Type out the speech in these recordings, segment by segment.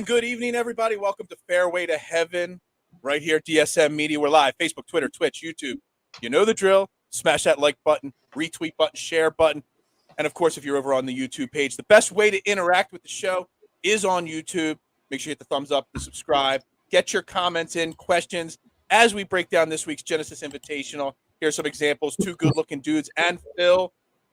good evening, everybody. Welcome to Fairway to Heaven, right here at DSM Media. We're live, Facebook, Twitter, Twitch, YouTube. You know the drill. Smash that like button, retweet button, share button. And, of course, if you're over on the YouTube page, the best way to interact with the show is on YouTube. Make sure you hit the thumbs up, the subscribe. Get your comments in, questions, as we break down this week's Genesis Invitational. Here are some examples. Two good-looking dudes and Phil.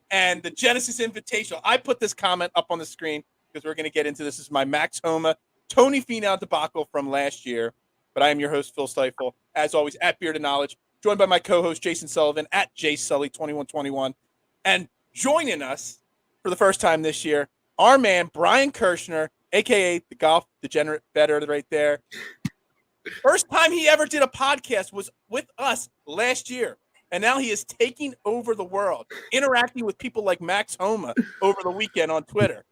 And the Genesis Invitational, I put this comment up on the screen because we're going to get into this. This is my Max Homa, Tony Finau debacle from last year. But I am your host, Phil Stiefel, as always, at Beard of Knowledge, joined by my co-host, Jason Sullivan, at JSully2121. And joining us for the first time this year, our man, Brian Kirschner, a.k.a. the golf degenerate better right there. First time he ever did a podcast was with us last year. And now he is taking over the world, interacting with people like Max Homa over the weekend on Twitter.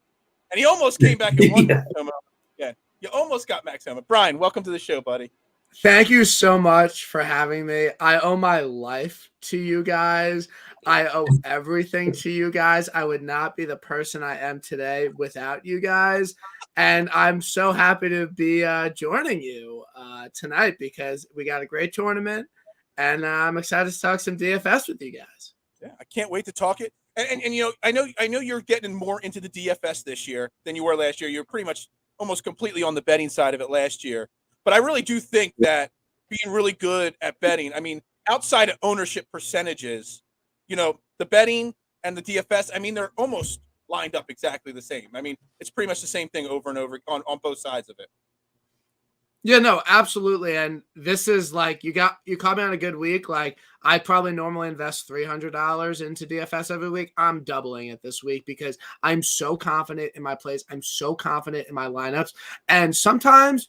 And he almost came back and won Max Homa. Yeah, you almost got Max Homa. Brian, welcome to the show, buddy. Thank you so much for having me. I owe my life to you guys. I owe everything to you guys. I would not be the person I am today without you guys. And I'm so happy to be joining you tonight because we got a great tournament. And I'm excited to talk some DFS with you guys. Yeah, I can't wait to talk it. And you know, I know you're getting more into the DFS this year than you were last year. You're pretty much almost completely on the betting side of it last year. But I really do think that being really good at betting, I mean, outside of ownership percentages, you know, the betting and the DFS, I mean, they're almost lined up exactly the same. I mean, it's pretty much the same thing over and over on both sides of it. Yeah, no, absolutely. And this is like, you caught me on a good week. Like, I probably normally invest $300 into DFS every week. I'm doubling it this week because I'm so confident in my plays. I'm so confident in my lineups. And sometimes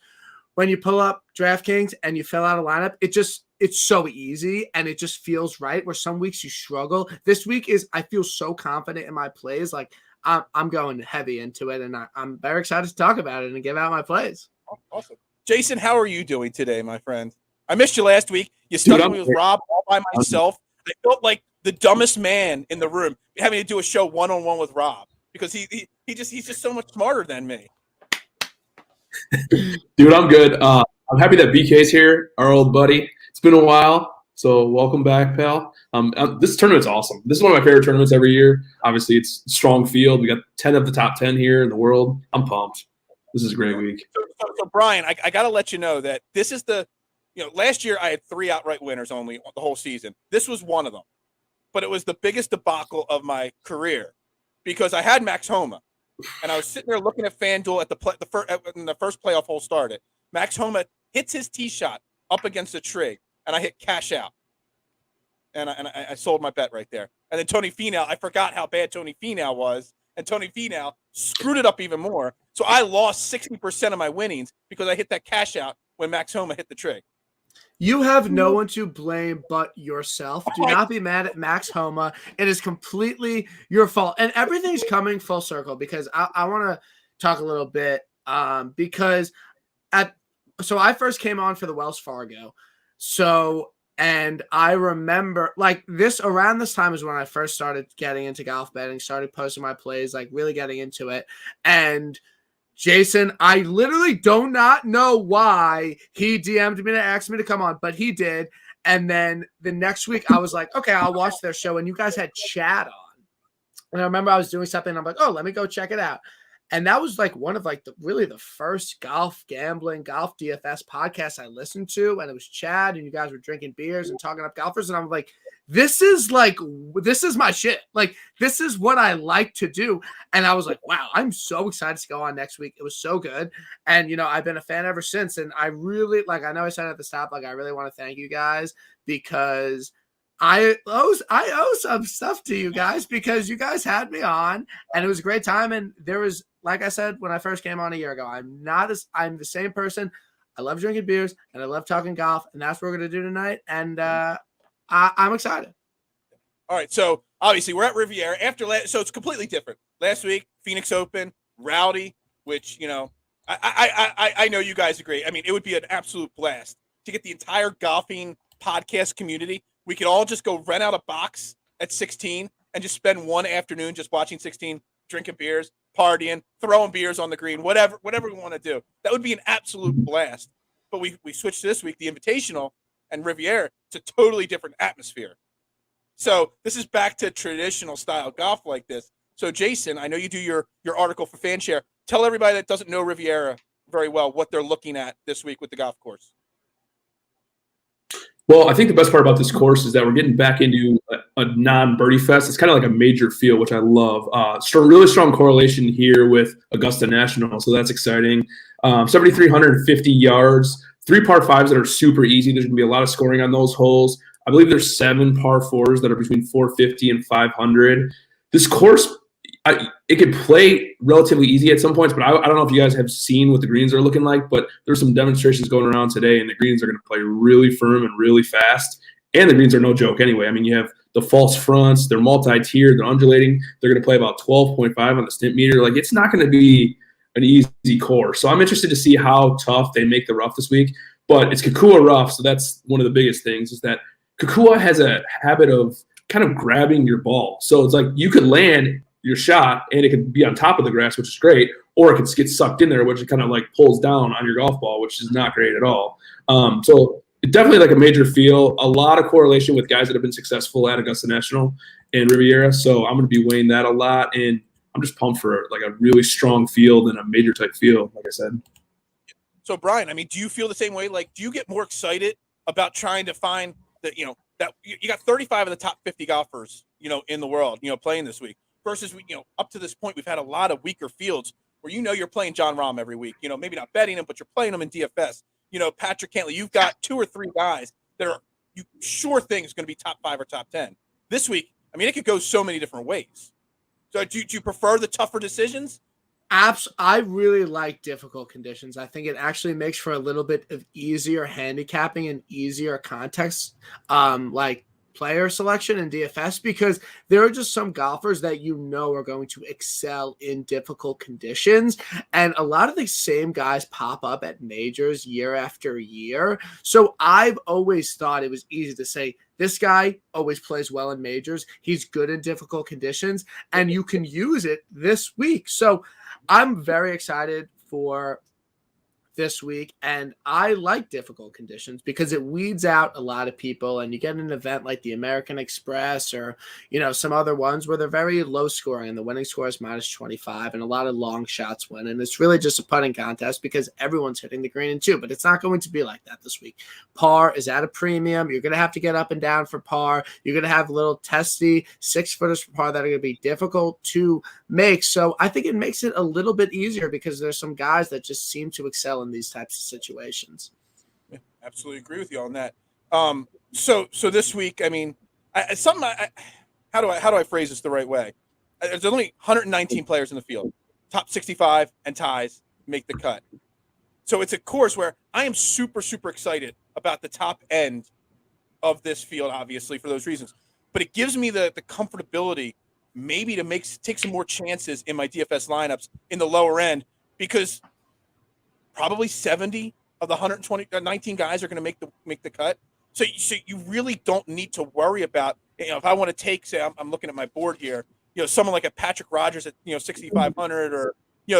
when you pull up DraftKings and you fill out a lineup, it's so easy and it just feels right, where some weeks you struggle. This week I feel so confident in my plays. Like, I'm going heavy into it, and I'm very excited to talk about it and give out my plays. Awesome. Jason, how are you doing today, my friend? I missed you last week. You stuck me with Rob all by myself. I felt like the dumbest man in the room having to do a show one-on-one with Rob because he's just so much smarter than me. Dude, I'm good. I'm happy that BK's here, our old buddy. It's been a while, so welcome back, pal. This tournament's awesome. This is one of my favorite tournaments every year. Obviously, it's a strong field. We got 10 of the top 10 here in the world. I'm pumped. This is a great week. So Brian, I got to let you know that this is last year I had 3 outright winners only the whole season. This was one of them, but it was the biggest debacle of my career because I had Max Homa, and I was sitting there looking at FanDuel when the first playoff hole started. Max Homa hits his tee shot up against a tree, and I hit cash out, and I sold my bet right there. And then Tony Finau, I forgot how bad Tony Finau was. And Tony Finau screwed it up even more. So I lost 60% of my winnings because I hit that cash out when Max Homa hit the tree. You have no one to blame but yourself. Do not be mad at Max Homa. It is completely your fault. And everything's coming full circle because I want to talk a little bit because so I first came on for the Wells Fargo. And I remember around this time is when I first started getting into golf betting, started posting my plays, like really getting into it. And Jason, I literally do not know why he DM'd me to ask me to come on, but he did. And then the next week I was like, okay, I'll watch their show. And you guys had Chad on. And I remember I was doing something and I'm like, oh, let me go check it out. And that was like one of the first golf gambling, golf DFS podcasts I listened to. And it was Chad and you guys were drinking beers and talking up golfers. And I'm like, this is my shit. Like, this is what I like to do. And I was like, wow, I'm so excited to go on next week. It was so good. And, you know, I've been a fan ever since. And I really, I know I said at the stop, I really want to thank you guys because I owe some stuff to you guys because you guys had me on and it was a great time. And there was, like I said, when I first came on a year ago, I'm the same person. I love drinking beers and I love talking golf, and that's what we're going to do tonight. And I'm excited. All right. So obviously we're at Riviera so it's completely different. Last week, Phoenix Open, Rowdy, which, you know, I know you guys agree. I mean, it would be an absolute blast to get the entire golfing podcast community. We could all just go rent out a box at 16 and just spend one afternoon just watching 16 drinking beers, partying, throwing beers on the green, whatever we want to do. That would be an absolute blast. But we switched this week, the Invitational and Riviera, to totally different atmosphere. So this is back to traditional style golf like this. So Jason, I know you do your article for FanShare. Tell everybody that doesn't know Riviera very well what they're looking at this week with the golf course. Well, I think the best part about this course is that we're getting back into a non-birdie fest. It's kind of like a major field, which I love. Really strong correlation here with Augusta National, so that's exciting. 7,350 yards, 3 par 5s that are super easy. There's going to be a lot of scoring on those holes. I believe there's 7 par 4s that are between 450 and 500. This course, it could play relatively easy at some points, but I don't know if you guys have seen what the greens are looking like, but there's some demonstrations going around today, and the greens are going to play really firm and really fast, and the greens are no joke anyway. I mean, you have the false fronts, they're multi-tiered, they're undulating, they're going to play about 12.5 on the stimp meter. Like, it's not going to be an easy course. So I'm interested to see how tough they make the rough this week, but it's Kakua rough, so that's one of the biggest things is that Kakua has a habit of kind of grabbing your ball. So it's like you could land your shot and it could be on top of the grass, which is great, or it could get sucked in there, which it kind of like pulls down on your golf ball, which is not great at all. So definitely like a major feel, a lot of correlation with guys that have been successful at Augusta National and Riviera. So I'm going to be weighing that a lot, and I'm just pumped for like a really strong field and a major type field, like I said. So Brian, I mean, do you feel the same way? Like, do you get more excited about trying to find that, that you got 35 of the top 50 golfers, in the world, playing this week? Versus, up to this point, we've had a lot of weaker fields where you're playing John Rahm every week. Maybe not betting him, but you're playing him in DFS. Patrick Cantley, you've got 2 or 3 guys that are you sure thing is going to be top 5 or top 10. This week, I mean, it could go so many different ways. So do you prefer the tougher decisions? I really like difficult conditions. I think it actually makes for a little bit of easier handicapping and easier context, like player selection in DFS, because there are just some golfers that are going to excel in difficult conditions, and a lot of the same guys pop up at majors year after year. So I've always thought it was easy to say, this guy always plays well in majors, he's good in difficult conditions, and you can use it this week. So I'm very excited for this week, and I like difficult conditions because it weeds out a lot of people, and you get an event like the American Express or some other ones where they're very low scoring and the winning score is -25 and a lot of long shots win, and it's really just a putting contest because everyone's hitting the green in 2, but it's not going to be like that this week. Par is at a premium. You're going to have to get up and down for par. You're going to have little testy 6-footers for par that are going to be difficult to make. So I think it makes it a little bit easier because there's some guys that just seem to excel in these types of situations. Yeah, absolutely agree with you on that. So this week, I mean, how do I phrase this the right way? There's only 119 players in the field. Top 65 and ties make the cut. So it's a course where I am super, super excited about the top end of this field, obviously, for those reasons. But it gives me the comfortability maybe to take some more chances in my DFS lineups in the lower end, because probably 70 of the 119 guys are going to make the cut. So you really don't need to worry about, if I want to take, say, I'm looking at my board here, someone like a Patrick Rogers at, 6,500 or,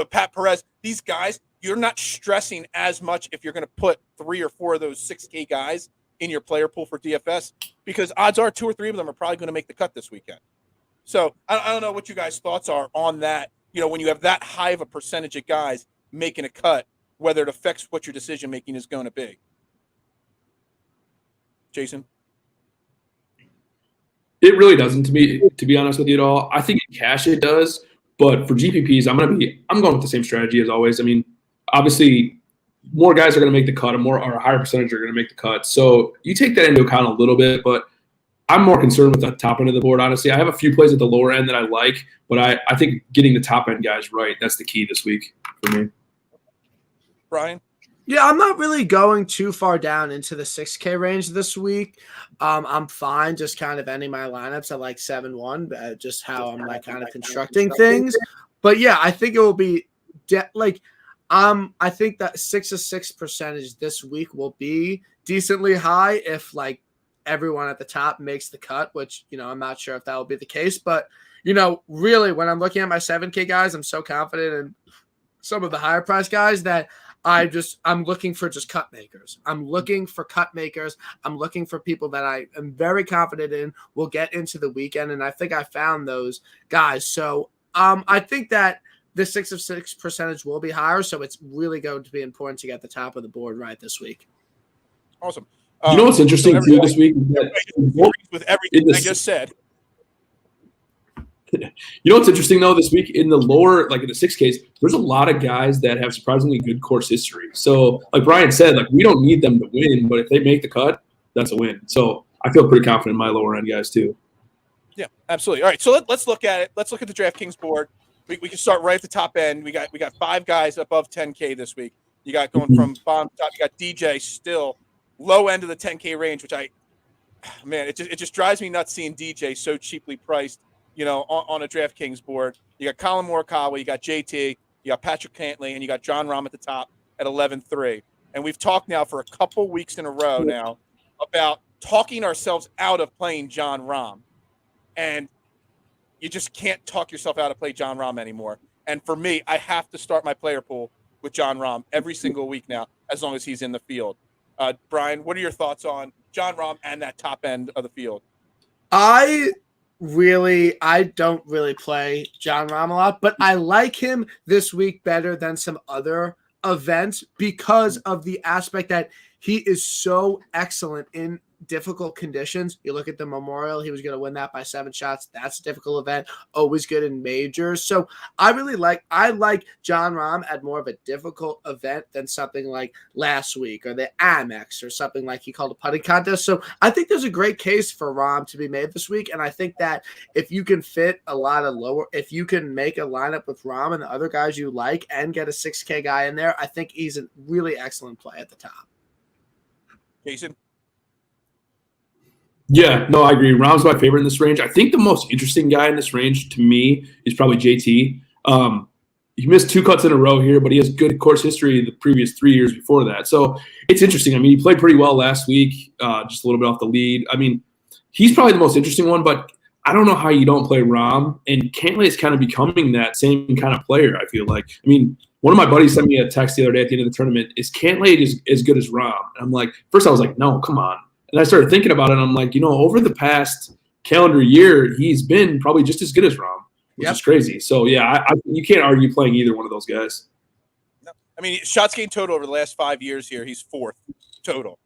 Pat Perez, these guys, you're not stressing as much if you're going to put 3 or 4 of those 6K guys in your player pool for DFS, because odds are 2 or 3 of them are probably going to make the cut this weekend. So I don't know what you guys' thoughts are on that. When you have that high of a percentage of guys making a cut, whether it affects what your decision making is going to be. Jason? It really doesn't, to be honest with you at all. I think in cash it does, but for GPPs, I'm going with the same strategy as always. I mean, obviously, more guys are going to make the cut, or a higher percentage are going to make the cut. So you take that into account a little bit, but I'm more concerned with the top end of the board, honestly. I have a few plays at the lower end that I like, but I think getting the top end guys right, that's the key this week for me. Brian? Yeah, I'm not really going too far down into the 6K range this week. I'm fine just kind of ending my lineups at like 7-1, just how I'm like kind of constructing things. But yeah, I think it will be I think that 6-6 percentage this week will be decently high if like everyone at the top makes the cut, which, I'm not sure if that will be the case. But, really, when I'm looking at my 7K guys, I'm so confident in some of the higher price guys that I'm looking for just cut makers. I'm looking for cut makers. I'm looking for people that I am very confident in will get into the weekend. And I think I found those guys. So I think that the 6 of 6 percentage will be higher. So it's really going to be important to get the top of the board right this week. Awesome. You know what's interesting too this week? With everything I just said. You know what's interesting though this week in the lower, like in the 6Ks, there's a lot of guys that have surprisingly good course history. So like Brian said, like we don't need them to win, but if they make the cut, that's a win. So I feel pretty confident in my lower end guys too. Yeah, absolutely. All right, so let's look at it. Let's look at the DraftKings board. We can start right at the top end. We got 5 guys above 10K this week. You got going from bottom to top. You got DJ still low end of the 10K range, which it just drives me nuts seeing DJ so cheaply priced. On a DraftKings board. You got Colin Morikawa, you got JT, you got Patrick Cantlay, and you got Jon Rahm at the top at 11-3. And we've talked now for a couple weeks in a row now about talking ourselves out of playing Jon Rahm. And you just can't talk yourself out of play Jon Rahm anymore. And for me, I have to start my player pool with Jon Rahm every single week now, as long as he's in the field. Brian, what are your thoughts on Jon Rahm and that top end of the field? I don't really play Jon Rahm a lot, but I like him this week better than some other events because of the aspect that he is so excellent in difficult conditions. You look at the Memorial, he was going to win that by 7 shots. That's a difficult event, always good in majors. So I like Jon Rahm at more of a difficult event than something like last week or the Amex or something like he called a putting contest. So I think there's a great case for Rahm to be made this week. And I think that if you can fit if you can make a lineup with Rahm and the other guys you like and get a 6K guy in there, I think he's a really excellent play at the top. Jason? Yeah, no, I agree. Rahm's my favorite in this range. I think the most interesting guy in this range to me is probably JT. He missed 2 cuts in a row here, but he has good course history the previous 3 years before that. So it's interesting. I mean, he played pretty well last week, just a little bit off the lead. I mean, he's probably the most interesting one, but I don't know how you don't play Rahm. And Cantlay is kind of becoming that same kind of player, I feel like. I mean, one of my buddies sent me a text the other day at the end of the tournament, is Cantlay as good as Rahm? And I'm like, first I was like, no, come on. And I started thinking about it, and I'm like, over the past calendar year, he's been probably just as good as Rahm, which is crazy. So, yeah, you can't argue playing either one of those guys. No. I mean, shots gained total over the last 5 years here, he's 4th total.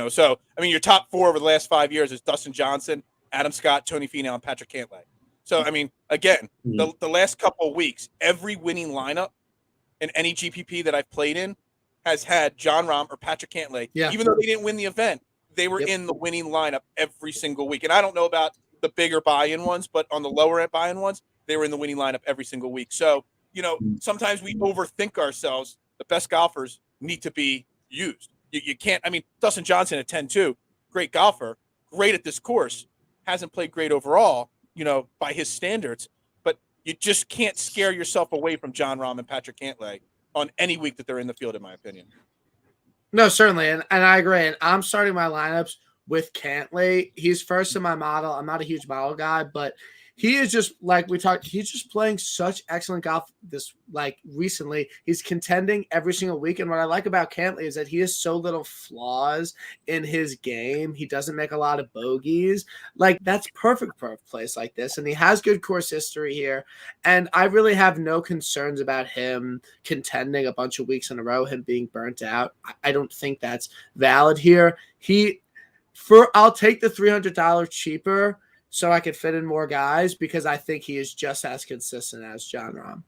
So, I mean, your top 4 over the last 5 years is Dustin Johnson, Adam Scott, Tony Finau, and Patrick Cantlay. So, I mean, again, the last couple of weeks, every winning lineup in any GPP that I've played in has had Jon Rahm or Patrick Cantlay, even though they didn't win the event. They were in the winning lineup every single week. And I don't know about the bigger buy-in ones, but on the lower end buy-in ones, they were in the winning lineup every single week. So, sometimes we overthink ourselves. The best golfers need to be used. You can't, I mean, Dustin Johnson at 10-2, great golfer, great at this course, hasn't played great overall, by his standards, but you just can't scare yourself away from Jon Rahm and Patrick Cantlay on any week that they're in the field, in my opinion. No, certainly. And I agree. And I'm starting my lineups with Cantlay. He's first in my model. I'm not a huge model guy, but he is just like we talked. He's just playing such excellent golf recently. He's contending every single week. And what I like about Cantlay is that he has so little flaws in his game. He doesn't make a lot of bogeys. That's perfect for a place like this. And he has good course history here. And I really have no concerns about him contending a bunch of weeks in a row, him being burnt out. I don't think that's valid here. I'll take the $300 cheaper so I could fit in more guys because I think he is just as consistent as Jon Rahm.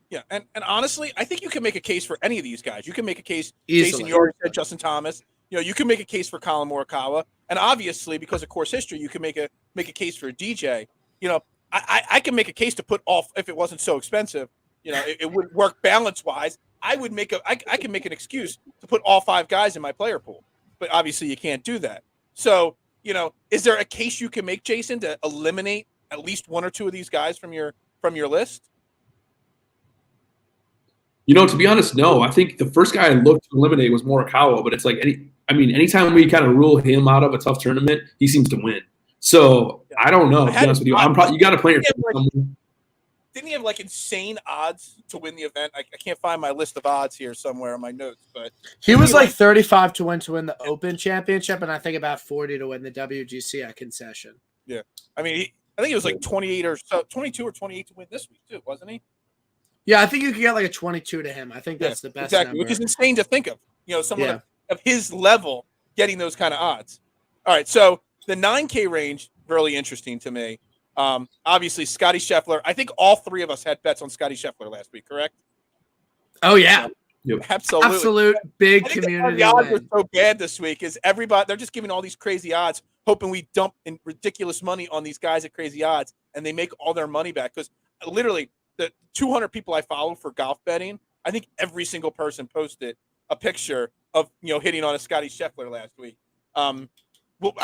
Yeah, and honestly, I think you can make a case for any of these guys. You can make a case, easily. Jason, you already said Justin Thomas. You can make a case for Colin Morikawa. And obviously, because of course history, you can make a case for a DJ. I can make a case to put off, if it wasn't so expensive, it would work balance-wise. I can make an excuse to put all 5 guys in my player pool. But obviously, you can't do that. So, is there a case you can make, Jason, to eliminate at least 1 or 2 of these guys from your list? To be honest, no. I think the first guy I looked to eliminate was Morikawa, but it's like I mean, anytime we kind of rule him out of a tough tournament, he seems to win. So I don't know. To be honest with you, you got to play your. Didn't he have like insane odds to win the event? I can't find my list of odds here somewhere in my notes, but he was like 35 to win the Open Championship, and I think about 40 to win the WGC at concession. Yeah, I mean, I think it was like 28 or so, 22 or 28 to win this week too, wasn't he? Yeah, I think you could get like a 22 to him. I think that's the best exactly, number. Which is insane to think of. Someone of his level getting those kind of odds. All right, so the 9K range really interesting to me. Obviously, Scotty Scheffler. I think all three of us had bets on Scotty Scheffler last week, correct? Oh, yeah. Yep. Absolutely. Absolute big community. The odds are so bad this week is everybody, they're just giving all these crazy odds, hoping we dump in ridiculous money on these guys at crazy odds, and they make all their money back. Because literally, the 200 people I follow for golf betting, I think every single person posted a picture of hitting on a Scotty Scheffler last week. I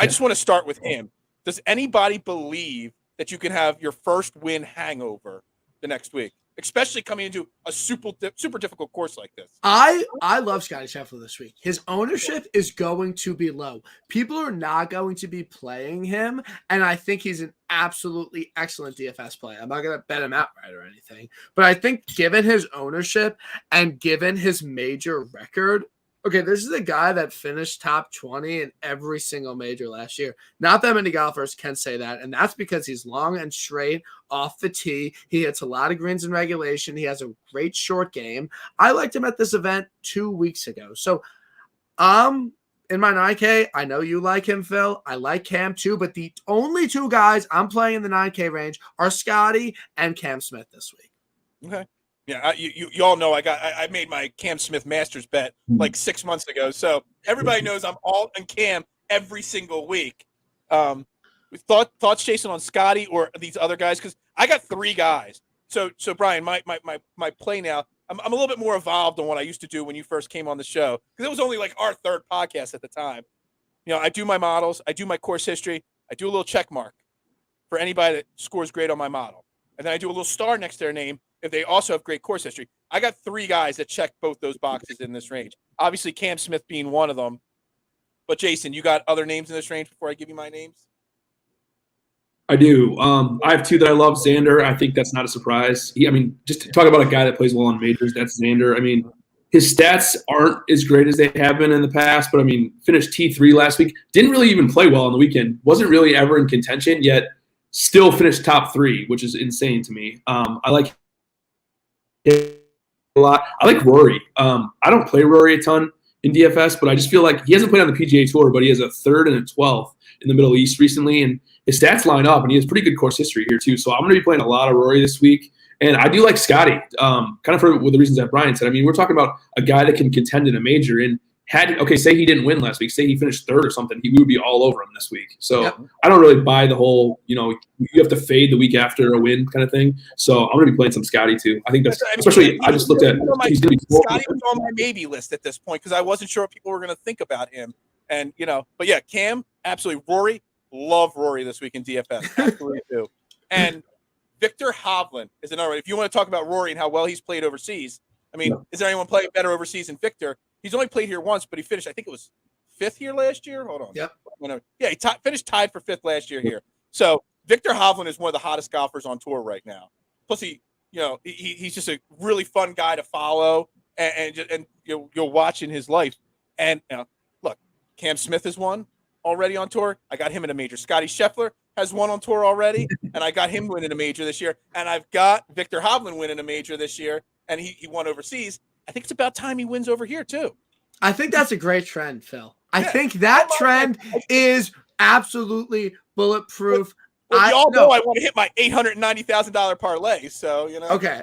just want to start with him. Does anybody believe that you can have your first win hangover the next week, especially coming into a super difficult course like this? I love Scotty Scheffler this week. His ownership is going to be low. People are not going to be playing him, and I think he's an absolutely excellent DFS play. I'm not going to bet him outright or anything, but I think given his ownership and given his major record, okay, this is a guy that finished top 20 in every single major last year. Not that many golfers can say that, and that's because he's long and straight off the tee. He hits a lot of greens in regulation. He has a great short game. I liked him at this event 2 weeks ago. So in my 9K, I know you like him, Phil. I like Cam too, but the only two guys I'm playing in the 9K range are Scotty and Cam Smith this week. Okay. Yeah, you all know I made my Cam Smith Masters bet like 6 months ago, so everybody knows I'm all in Cam every single week. Thoughts, Jason, on Scotty or these other guys? Because I got three guys. So Brian, my play now, I'm a little bit more evolved on what I used to do when you first came on the show, because it was only like our third podcast at the time. I do my models, I do my course history, I do a little check mark for anybody that scores great on my model, and then I do a little star next to their name if they also have great course history. I got three guys that check both those boxes in this range. Obviously, Cam Smith being one of them. But, Jason, you got other names in this range before I give you my names? I do. I have two that I love. Xander, I think that's not a surprise. Just to talk about a guy that plays well on majors, that's Xander. His stats aren't as great as they have been in the past, but, finished T3 last week. Didn't really even play well on the weekend. Wasn't really ever in contention, yet still finished top 3, which is insane to me. I like a lot. I like Rory. I don't play Rory a ton in DFS, but I just feel like he hasn't played on the PGA Tour, but he has a 3rd and a 12th in the Middle East recently, and his stats line up, and he has pretty good course history here too. So I'm going to be playing a lot of Rory this week, and I do like Scotty, kind of for the reasons that Brian said. We're talking about a guy that can contend in a major, and say he didn't win last week, say he finished 3rd or something, we would be all over him this week. So yep. I don't really buy the whole, you have to fade the week after a win kind of thing. So I'm going to be playing some Scotty too. I think that's, especially I just looked at, he's going to be Scotty was on my maybe list at this point, because I wasn't sure what people were going to think about him. And, but yeah, Cam, absolutely. Rory, love Rory this week in DFS. Absolutely do. And Victor Hovland is another one. If you want to talk about Rory and how well he's played overseas, is there anyone playing better overseas than Victor? He's only played here once, but he finished, I think it was 5th here last year. Hold on. Yep. Yeah, he finished tied for 5th last year here. So Victor Hovland is one of the hottest golfers on tour right now. Plus, he's just a really fun guy to follow, and you'll watch in his life. And look, Cam Smith has won already on tour. I got him in a major. Scotty Scheffler has won on tour already, and I got him winning a major this year. And I've got Victor Hovland winning a major this year, and he won overseas. I think it's about time he wins over here, too. I think that's a great trend, Phil. I think that trend is absolutely bulletproof. Well, you all know I want to hit my $890,000 parlay, so, Okay.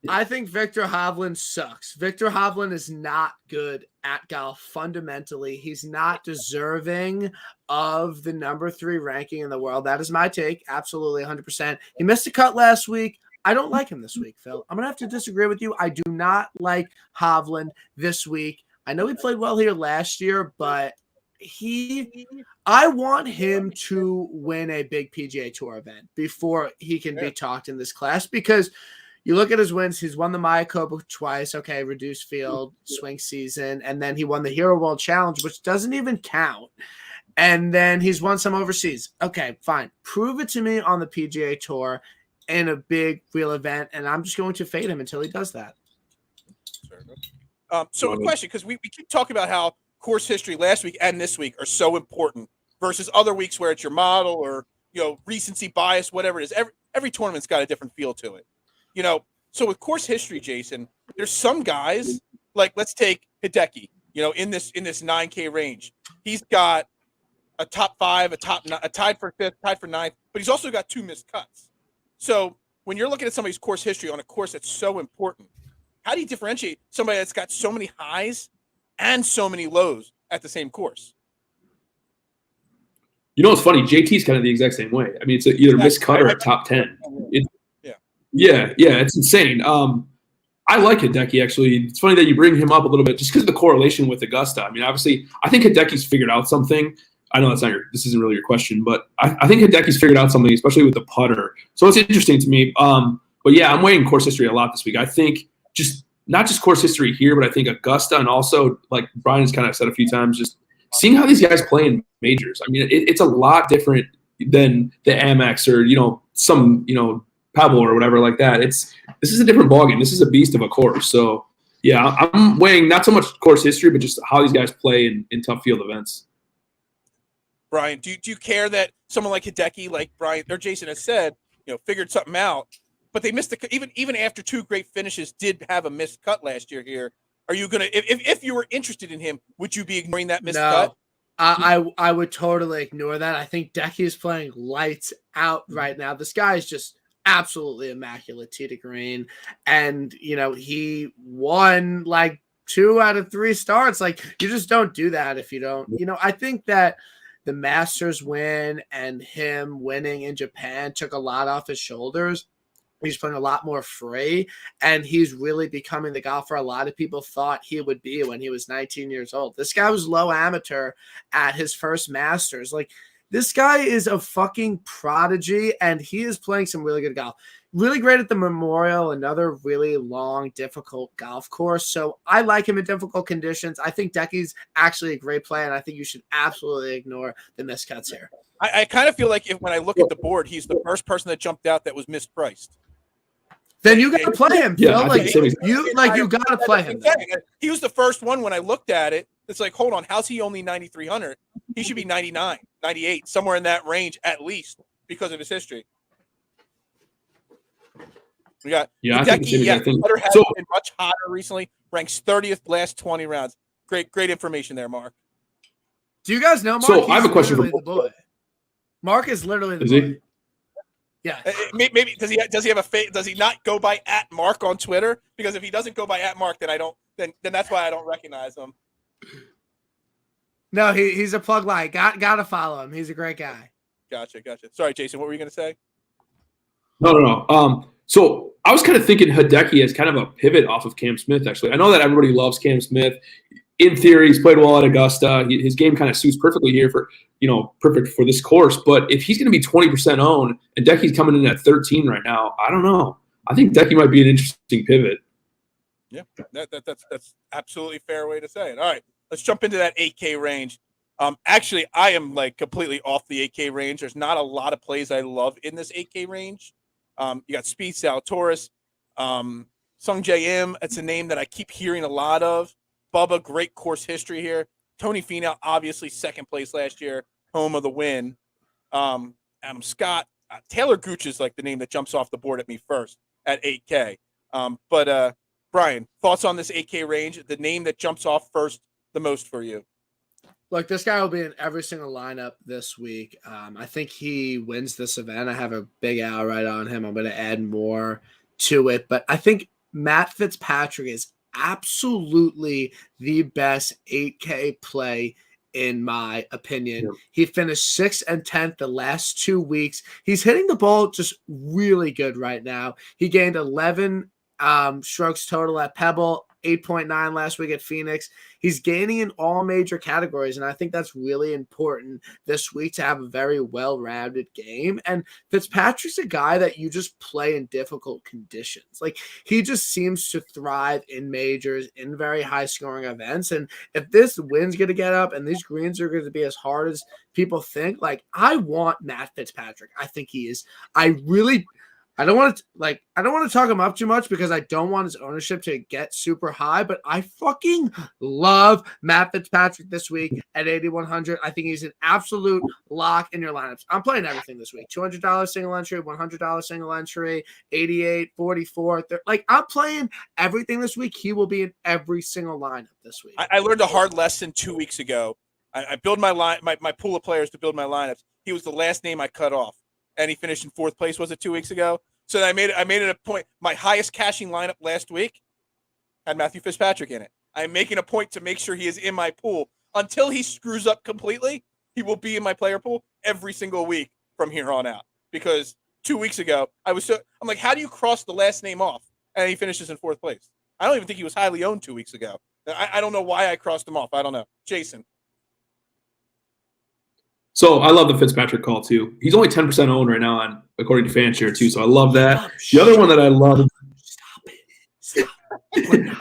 I think Victor Hovland sucks. Victor Hovland is not good at golf fundamentally. He's not deserving of the number 3 ranking in the world. That is my take. Absolutely, 100%. He missed a cut last week. I don't like him this week, Phil. I'm going to have to disagree with you. I do not like Hovland this week. I know he played well here last year, but I want him to win a big PGA Tour event before he can be talked in this class, because you look at his wins. He's won the Mayakoba twice. Okay, reduced field swing season, and then he won the Hero World Challenge, which doesn't even count. And then he's won some overseas. Okay, fine. Prove it to me on the PGA Tour in a big real event, and I'm just going to fade him until he does that. So a question, because we keep talking about how course history last week and this week are so important versus other weeks where it's your model or recency bias, whatever it is. Every tournament's got a different feel to it. So with course history, Jason, there's some guys like let's take Hideki. In this 9K range, he's got a top 5, a tied for 5th, tied for 9th, but he's also got 2 missed cuts. So when you're looking at somebody's course history on a course that's so important, how do you differentiate somebody that's got so many highs and so many lows at the same course? It's funny. JT's kind of the exact same way. I mean, it's either miscut or a top 10. Yeah, it's insane. I like Hideki, actually. It's funny that you bring him up a little bit just because of the correlation with Augusta. I mean, obviously, I think Hideki's figured out something. I know this isn't really your question, but I think Hideki's figured out something, especially with the putter. So it's interesting to me. But yeah, I'm weighing course history a lot this week. I think not just course history here, but I think Augusta and also, like Brian has kind of said a few times, just seeing how these guys play in majors. I mean, it's a lot different than the Amex or, some, Pebble or whatever like that. This is a different ballgame. This is a beast of a course. So yeah, I'm weighing not so much course history, but just how these guys play in tough field events. Brian, do you care that someone like Hideki, like Brian or Jason has said, figured something out, but they missed even after 2 great finishes, did have a missed cut last year here? Are you gonna if you were interested in him, would you be ignoring that missed cut? I would totally ignore that. I think Decky is playing lights out right now. This guy is just absolutely immaculate tee to green, and he won like 2 out of 3 starts. Like, you just don't do that if you don't. I think that the Masters win and him winning in Japan took a lot off his shoulders. He's playing a lot more free, and he's really becoming the golfer a lot of people thought he would be when he was 19 years old. This guy was low amateur at his first Masters. Like, this guy is a fucking prodigy, and he is playing some really good golf. Really great at the Memorial, another really long, difficult golf course. So I like him in difficult conditions. I think Decky's actually a great play, and I think you should absolutely ignore the miscuts here. I kind of feel like when I look at the board, he's the first person that jumped out that was mispriced. Then you got to play him, Phil. Yeah, you got to play him. He was the first one when I looked at it. It's like, hold on, how's he only 9,300? He should be 99, 98, somewhere in that range at least because of his history. We got Hideki. Putter has been much hotter recently. Ranks 30th last 20 rounds. Great information there, Mark. Do you guys know Mark? So I have a question for the boy. Mark is literally the boy. He? Yeah. Maybe does he have a does he not go by @Mark on Twitter? Because if he doesn't go by @Mark, then then that's why I don't recognize him. No, he's a plug line. Gotta follow him. He's a great guy. Gotcha. Sorry, Jason. What were you gonna say? No. So I was kind of thinking Hideki as kind of a pivot off of Cam Smith, actually. I know that everybody loves Cam Smith. In theory, he's played well at Augusta. His game kind of suits perfectly here for, perfect for this course. But if he's going to be 20% owned and Decky's coming in at 13 right now, I don't know. I think Decky might be an interesting pivot. Yeah, that's absolutely fair way to say it. All right, let's jump into that 8K range. Actually, I am like completely off the 8K range. There's not a lot of plays I love in this 8K range. You got Spieth, Zalatoris, Sung J M. It's a name that I keep hearing a lot of. Bubba, great course history here. Tony Finau, obviously second place last year, home of the win. Adam Scott, Taylor Gooch is like the name that jumps off the board at me first at 8K. But Brian, thoughts on this 8K range? The name that jumps off first the most for you? Look, this guy will be in every single lineup this week. I think he wins this event. I have a big L right on him. I'm going to add more to it. But I think Matt Fitzpatrick is absolutely the best 8K play in my opinion. Yep. He finished 6th and 10th the last 2 weeks. He's hitting the ball just really good right now. He gained 11 strokes total at Pebble, 8.9 last week at Phoenix. He's gaining in all major categories, and I think that's really important this week to have a very well-rounded game. And Fitzpatrick's a guy that you just play in difficult conditions. Like, he just seems to thrive in majors, in very high-scoring events. And if this wind's going to get up and these greens are going to be as hard as people think, like, I want Matt Fitzpatrick. I think he is. I don't want to talk him up too much because I don't want his ownership to get super high, but I fucking love Matt Fitzpatrick this week at 8,100. I think he's an absolute lock in your lineups. I'm playing everything this week. $200 single entry, $100 single entry, 88, 44. Like, I'm playing everything this week. He will be in every single lineup this week. I learned a hard lesson 2 weeks ago. I build my pool of players to build my lineups. He was the last name I cut off, and he finished in 4th place. Was it 2 weeks ago? So I made it a point. My highest cashing lineup last week had Matthew Fitzpatrick in it. I'm making a point to make sure he is in my pool until he screws up completely. He will be in my player pool every single week from here on out. Because 2 weeks ago, I'm like, how do you cross the last name off? And he finishes in 4th place. I don't even think he was highly owned 2 weeks ago. I don't know why I crossed him off. I don't know. Jason. So I love the Fitzpatrick call too. He's only 10% owned right now according to FanShare too. So I love that. The other one that I love. Stop it.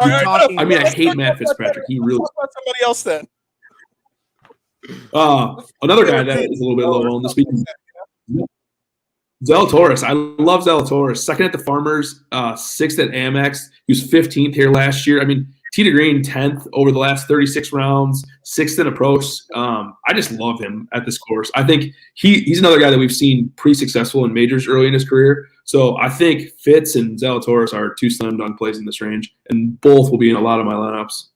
I mean, I hate Matt Fitzpatrick. He really. Talk about somebody else then. Another guy that is a little bit low owned this week. Zalatoris. I love Zalatoris. 2nd at the Farmers, 6th at Amex. He was 15th here last year. I mean, tee to green 10th over the last 36 rounds, 6th in approach. I just love him at this course. I think he's another guy that we've seen pretty successful in majors early in his career. So I think Fitz and Zalatoris are 2 slam dunk plays in this range, and both will be in a lot of my lineups.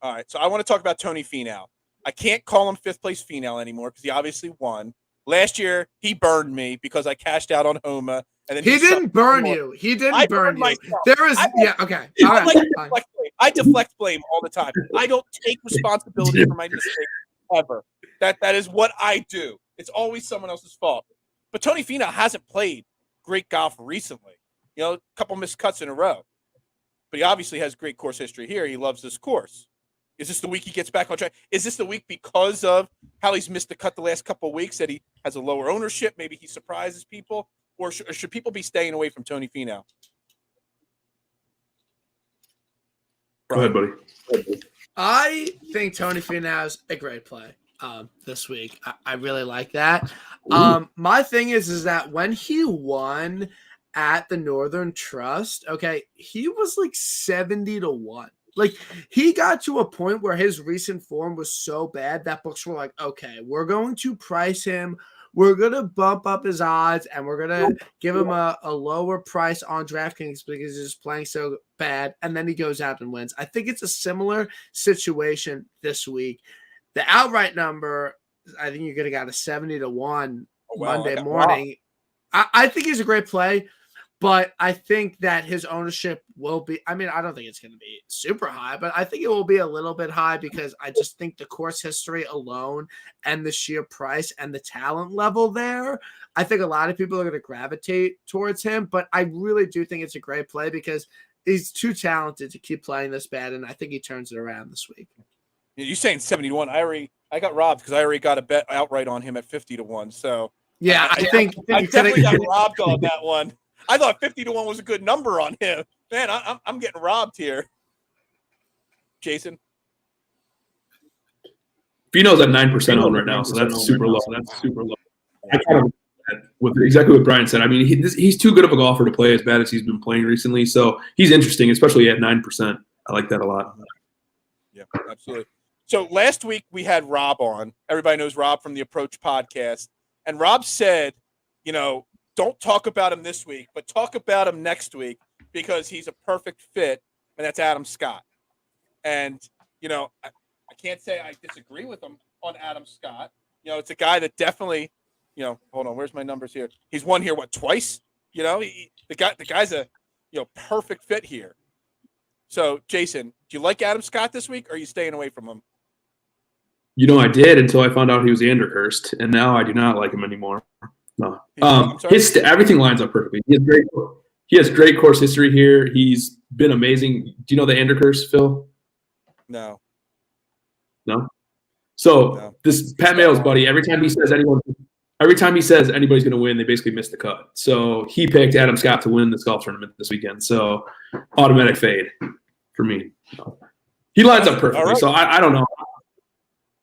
All right, so I want to talk about Tony Finau. I can't call him 5th place Finau anymore because he obviously won. Last year, he burned me because I cashed out on Homa. And then he didn't burn you. He didn't burn you. Myself. There is, okay. All right. I deflect blame all the time. I don't take responsibility for my mistakes ever. That is what I do. It's always someone else's fault. But Tony Finau hasn't played great golf recently. You know, a couple missed cuts in a row. But he obviously has great course history here. He loves this course. Is this the week he gets back on track? Is this the week because of how he's missed the cut the last couple of weeks that he has a lower ownership? Maybe he surprises people? Or should people be staying away from Tony Finau? Go ahead, buddy. I think Tony Finau is a great play this week. I really like that. My thing is that when he won at the Northern Trust, okay, he was like 70-1. Like, he got to a point where his recent form was so bad that books were like, okay, we're going to price him. We're going to bump up his odds, and we're going to give him a lower price on DraftKings because he's just playing so bad, and then he goes out and wins. I think it's a similar situation this week. The outright number, I think you're going to get a 70-1 Monday morning. I think he's a great play, but I think that his ownership will be – I mean, I don't think it's going to be super high, but I think it will be a little bit high because I just think the course history alone and the sheer price and the talent level there, I think a lot of people are going to gravitate towards him, but I really do think it's a great play because he's too talented to keep playing this bad, and I think he turns it around this week. You're saying 70-1. I got robbed because I already got a bet outright on him at 50-1. So yeah, I think I definitely got robbed on that one. I thought 50-1 was a good number on him. Man, I'm getting robbed here. Jason? Finau's at 9% on right now, so that's super low. I kind of with exactly what Brian said. I mean, he's too good of a golfer to play as bad as he's been playing recently. So he's interesting, especially at 9%. I like that a lot. Yeah, absolutely. So last week we had Rob on. Everybody knows Rob from the Approach podcast. And Rob said, you know, don't talk about him this week, but talk about him next week because he's a perfect fit, and that's Adam Scott. And, you know, I can't say I disagree with him on Adam Scott. You know, it's a guy that definitely, you know, hold on, where's my numbers here? He's won here, twice? You know, the guy's a, you know, perfect fit here. So, Jason, do you like Adam Scott this week, or are you staying away from him? You know, I did until I found out he was Anderhurst, and now I do not like him anymore. No, everything lines up perfectly. He has great. He has great course history here. He's been amazing. Do you know the Anderkirks, Phil? No. No. So No. this Pat Mayo's buddy, every time he says anybody's going to win, they basically miss the cut. So he picked Adam Scott to win this golf tournament this weekend. So automatic fade for me. He lines up perfectly. Right. So I don't know.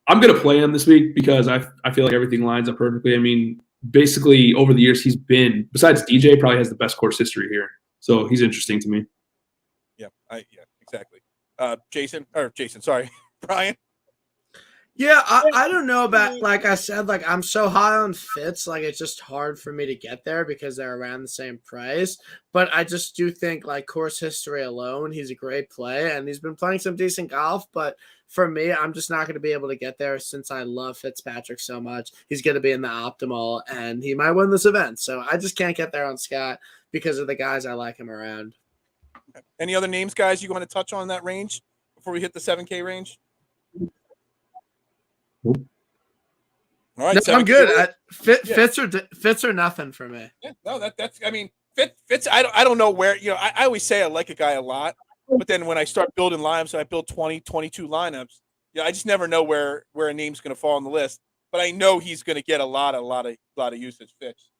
I'm going to play him this week because I feel like everything lines up perfectly. I mean, basically over the years he's been, besides DJ, probably has the best course history here. So he's interesting to me. Yeah, exactly. Sorry, Brian. Yeah, I don't know about, like I said, like I'm so high on Fitz, like it's just hard for me to get there because they're around the same price. But I just do think, like, course history alone, he's a great play, and he's been playing some decent golf. But for me, I'm just not going to be able to get there since I love Fitzpatrick so much. He's going to be in the optimal, and he might win this event. So I just can't get there on Scott because of the guys I like him around. Any other names, guys, you want to touch on that range before we hit the 7K range? Nope. All right, no, I'm good. Fitz or nothing for me. Yeah, no, that's. I mean, Fitz. I don't know where. I always say I like a guy a lot, but then when I start building lineups and I build 20, 22 lineups, I just never know where a name's going to fall on the list. But I know he's going to get a lot of usage. Fitz,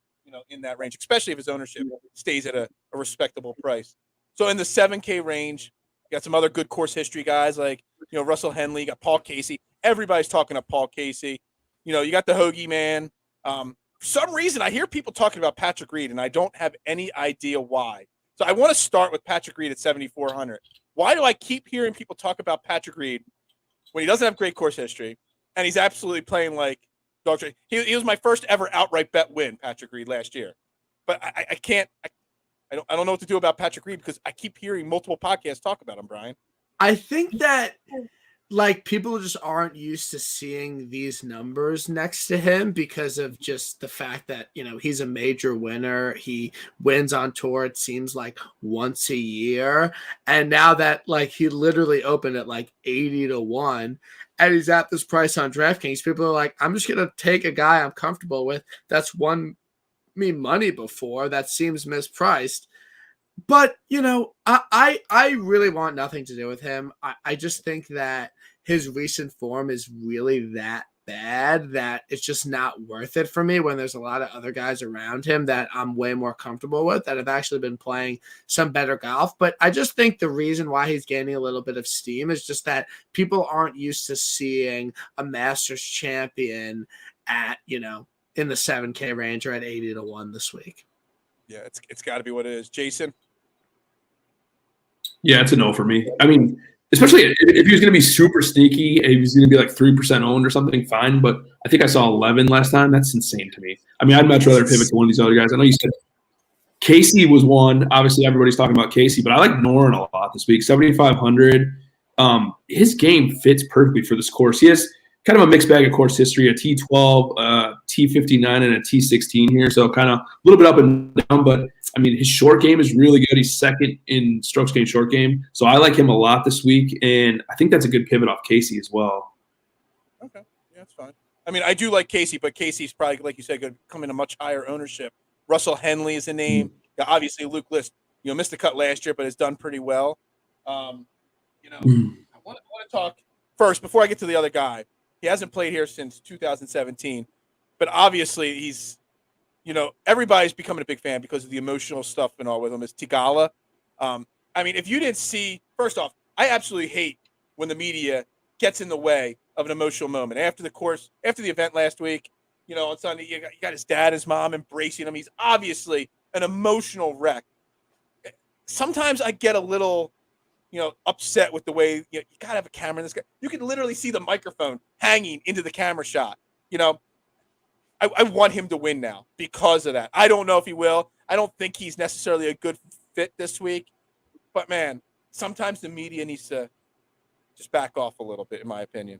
in that range, especially if his ownership stays at a respectable price. So in the 7K range, you got some other good course history guys like Russell Henley, you got Paul Casey. Everybody's talking about Paul Casey. You got the Hoagie man. For some reason, I hear people talking about Patrick Reed, and I don't have any idea why. So I want to start with Patrick Reed at 7,400. Why do I keep hearing people talk about Patrick Reed when he doesn't have great course history, and he's absolutely playing like dog shit? He was my first ever outright bet win, Patrick Reed, last year. But I can't. I don't know what to do about Patrick Reed because I keep hearing multiple podcasts talk about him, Brian. I think that, like, people just aren't used to seeing these numbers next to him because of just the fact that, he's a major winner. He wins on tour, it seems like, once a year. And now that, like, he literally opened at like 80-1 and he's at this price on DraftKings, people are like, I'm just going to take a guy I'm comfortable with that's won me money before that seems mispriced. But, I really want nothing to do with him. I just think that his recent form is really that bad that it's just not worth it for me when there's a lot of other guys around him that I'm way more comfortable with that have actually been playing some better golf. But I just think the reason why he's gaining a little bit of steam is just that people aren't used to seeing a Masters champion at, in the 7K range or at 80-1 this week. Yeah, it's got to be what it is. Jason? Yeah, it's a no for me. I mean, especially if he was going to be super sneaky, if he was going to be like 3% owned or something, fine. But I think I saw 11 last time. That's insane to me. I mean, I'd much rather pivot to one of these other guys. I know you said Casey was one. Obviously, everybody's talking about Casey, but I like Noren a lot this week. 7,500. His game fits perfectly for this course. He has kind of a mixed bag of course history, a T12, T59, and a T16 here. So kind of a little bit up and down, but I mean, his short game is really good. He's second in strokes gained short game. So I like him a lot this week, and I think that's a good pivot off Casey as well. Okay. Yeah, that's fine. I mean, I do like Casey, but Casey's probably, like you said, going to come in a much higher ownership. Russell Henley is a name. Yeah, obviously, Luke List, missed the cut last year, but has done pretty well. I want to talk first, before I get to the other guy. He hasn't played here since 2017, but obviously he's everybody's becoming a big fan because of the emotional stuff and all with him. Is Tigala. I mean, if you didn't see, first off, I absolutely hate when the media gets in the way of an emotional moment. After the event last week, on Sunday, you got his dad, his mom embracing him. He's obviously an emotional wreck. Sometimes I get a little, upset with the way you got to have a camera in this guy. You can literally see the microphone hanging into the camera shot. I want him to win now because of that. I don't know if he will. I don't think he's necessarily a good fit this week. But, man, sometimes the media needs to just back off a little bit, in my opinion.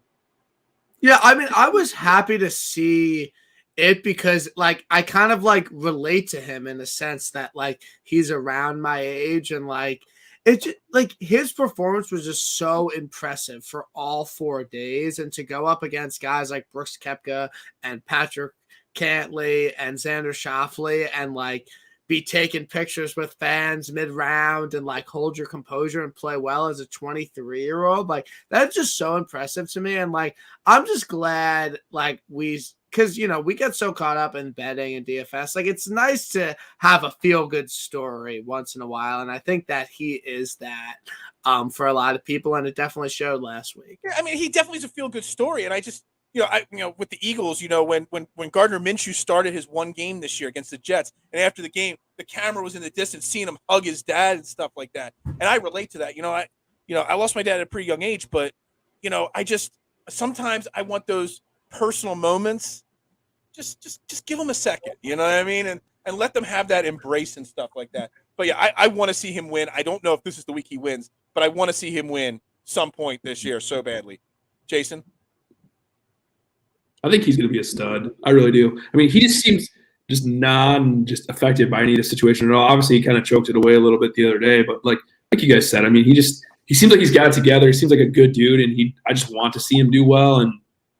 Yeah, I mean, I was happy to see it because, like, I kind of, like, relate to him in the sense that, like, he's around my age and, like, it's just, like, his performance was just so impressive for all 4 days. And to go up against guys like Brooks Koepka and Patrick Cantlay and Xander Schauffele and, like, be taking pictures with fans mid-round and like hold your composure and play well as a 23-year-old. Like that's just so impressive to me. And like I'm just glad like because we get so caught up in betting and DFS. Like it's nice to have a feel-good story once in a while, and I think that he is that for a lot of people, and it definitely showed last week. Yeah, I mean, he definitely is a feel-good story, and I just with the Eagles, when Gardner Minshew started his one game this year against the Jets, and after the game, the camera was in the distance, seeing him hug his dad and stuff like that, and I relate to that. I lost my dad at a pretty young age, but I just sometimes I want those personal moments. Just give them a second, you know what I mean, and let them have that embrace and stuff like that. But yeah, I want to see him win. I don't know if this is the week he wins, but I want to see him win some point this year so badly. Jason? I think he's going to be a stud. I really do. I mean, he just seems just affected by any of the situation at all. Obviously, he kind of choked it away a little bit the other day, but like you guys said, I mean, he seems like he's got it together. He seems like a good dude, and I just want to see him do well, and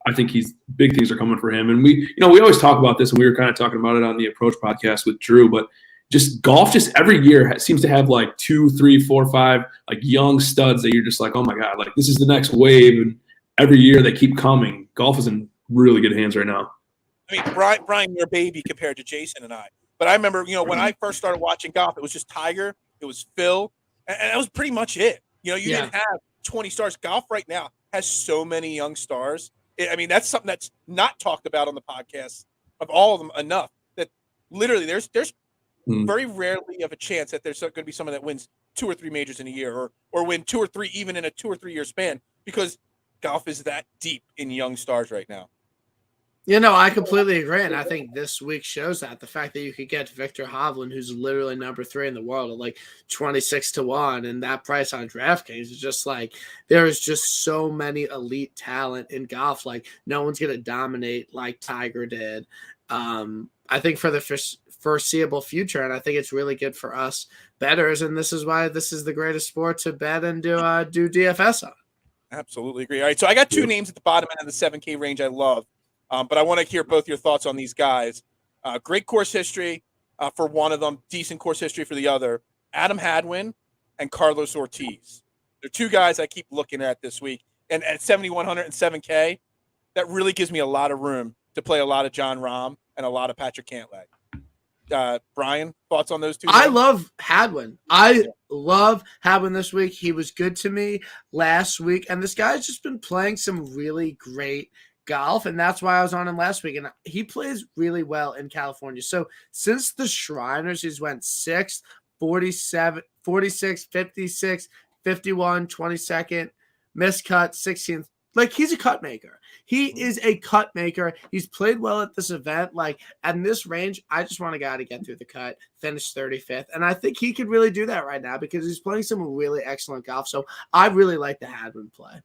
I think big things are coming for him. And we always talk about this, and we were kind of talking about it on the Approach podcast with Drew, but just golf just every year seems to have like 2, 3, 4, 5 like young studs that you're just like, oh my God, like this is the next wave. And every year they keep coming. Golf is in really good hands right now. I mean, Brian, you're a baby compared to Jason and I. But I remember, when I first started watching golf, it was just Tiger, it was Phil, and that was pretty much it. Didn't have 20 stars. Golf right now has so many young stars. I mean, that's something that's not talked about on the podcast of all of them enough. That literally, there's very rarely of a chance that there's going to be someone that wins 2 or 3 majors in a year, or win 2 or 3 even in a 2 or 3 year span, because golf is that deep in young stars right now. I completely agree, and I think this week shows that. The fact that you could get Victor Hovland, who's literally number 3 in the world, at like 26-1, and that price on DraftKings is just like there is just so many elite talent in golf. Like no one's gonna dominate like Tiger did. I think for the foreseeable future, and I think it's really good for us bettors, and this is why this is the greatest sport to bet and do DFS on. Absolutely agree. All right, so I got 2 names at the bottom end of the 7K range I love. But I want to hear both your thoughts on these guys. Great course history for one of them, decent course history for the other. Adam Hadwin and Carlos Ortiz. They're 2 guys I keep looking at this week. And at 7,100 and 7K, that really gives me a lot of room to play a lot of John Rahm and a lot of Patrick Cantlay. Brian, thoughts on those 2 guys? I love Hadwin. I love Hadwin this week. He was good to me last week. And this guy's just been playing some really great golf, and that's why I was on him last week, and he plays really well in California. So since the Shriners, he's went 6th, 47, 46, 56, 51, 22nd, missed cut, 16th. Like he's a cut maker. He is a cut maker. He's played well at this event. Like at this range, I just want a guy to get through the cut, finish 35th, and I think he could really do that right now because he's playing some really excellent golf. So I really like the Hadwin play.